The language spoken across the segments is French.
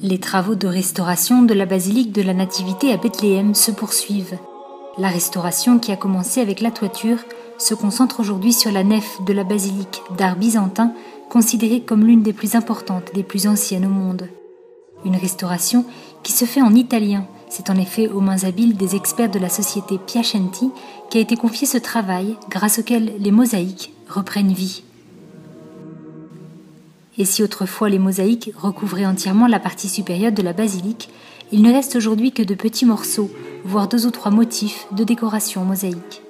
Les travaux de restauration de la basilique de la Nativité à Bethléem se poursuivent. La restauration qui a commencé avec la toiture se concentre aujourd'hui sur la nef de la basilique d'art byzantin, considérée comme l'une des plus importantes, des plus anciennes au monde. Une restauration qui se fait en italien. C'est en effet aux mains habiles des experts de la société Piacenti qu'a été confié ce travail, grâce auquel les mosaïques reprennent vie. Et si autrefois les mosaïques recouvraient entièrement la partie supérieure de la basilique, il ne reste aujourd'hui que de petits morceaux, voire 2 ou 3 motifs de décoration mosaïque.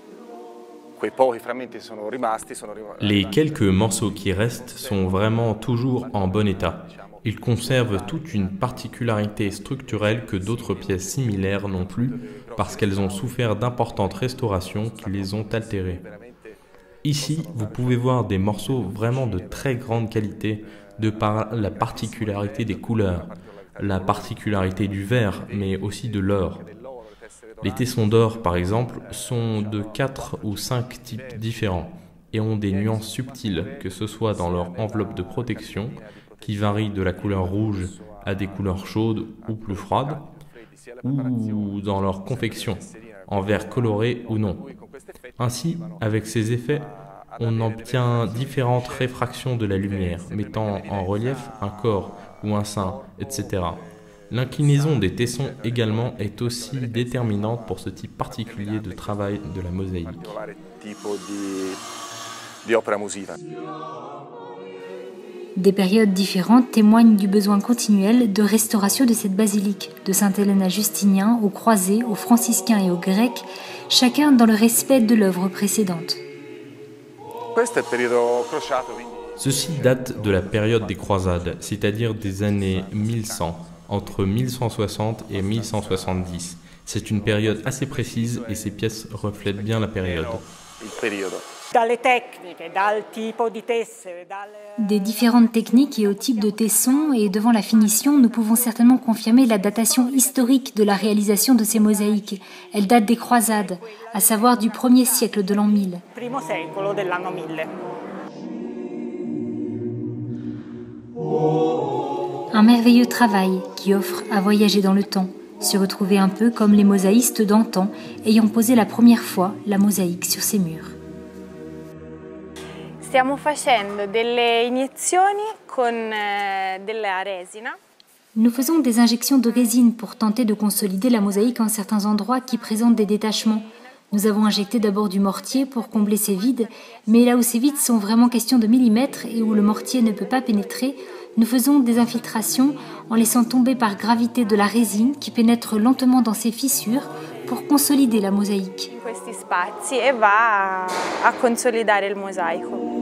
Les quelques morceaux qui restent sont vraiment toujours en bon état. Ils conservent toute une particularité structurelle que d'autres pièces similaires n'ont plus parce qu'elles ont souffert d'importantes restaurations qui les ont altérées. Ici, vous pouvez voir des morceaux vraiment de très grande qualité de par la particularité des couleurs, la particularité du verre, mais aussi de l'or. Les tessons d'or, par exemple, sont de 4 ou 5 types différents et ont des nuances subtiles, que ce soit dans leur enveloppe de protection, qui varie de la couleur rouge à des couleurs chaudes ou plus froides, ou dans leur confection, en verre coloré ou non. Ainsi, avec ces effets, on obtient différentes réfractions de la lumière, mettant en relief un corps ou un sein, etc. L'inclinaison des tessons également est aussi déterminante pour ce type particulier de travail de la mosaïque. Des périodes différentes témoignent du besoin continuel de restauration de cette basilique, de Sainte-Hélène à Justinien, aux croisés, aux franciscains et aux grecs, chacun dans le respect de l'œuvre précédente. Ceci date de la période des croisades, c'est-à-dire des années 1100, entre 1160 et 1170. C'est une période assez précise et ces pièces reflètent bien la période. Des différentes techniques et au type de tesson et devant la finition, nous pouvons certainement confirmer la datation historique de la réalisation de ces mosaïques. Elle date des croisades, à savoir du 1er siècle de l'an 1000. Un merveilleux travail qui offre à voyager dans le temps, se retrouver un peu comme les mosaïstes d'antan ayant posé la première fois la mosaïque sur ces murs. Stiamo facendo delle iniezioni con della resina. Nous faisons des injections de résine pour tenter de consolider la mosaïque en certains endroits qui présentent des détachements. Nous avons injecté d'abord du mortier pour combler ces vides, mais là où ces vides sont vraiment question de millimètres et où le mortier ne peut pas pénétrer, nous faisons des infiltrations en laissant tomber par gravité de la résine qui pénètre lentement dans ces fissures pour consolider la mosaïque. In questi spazi e va a consolidare il mosaico.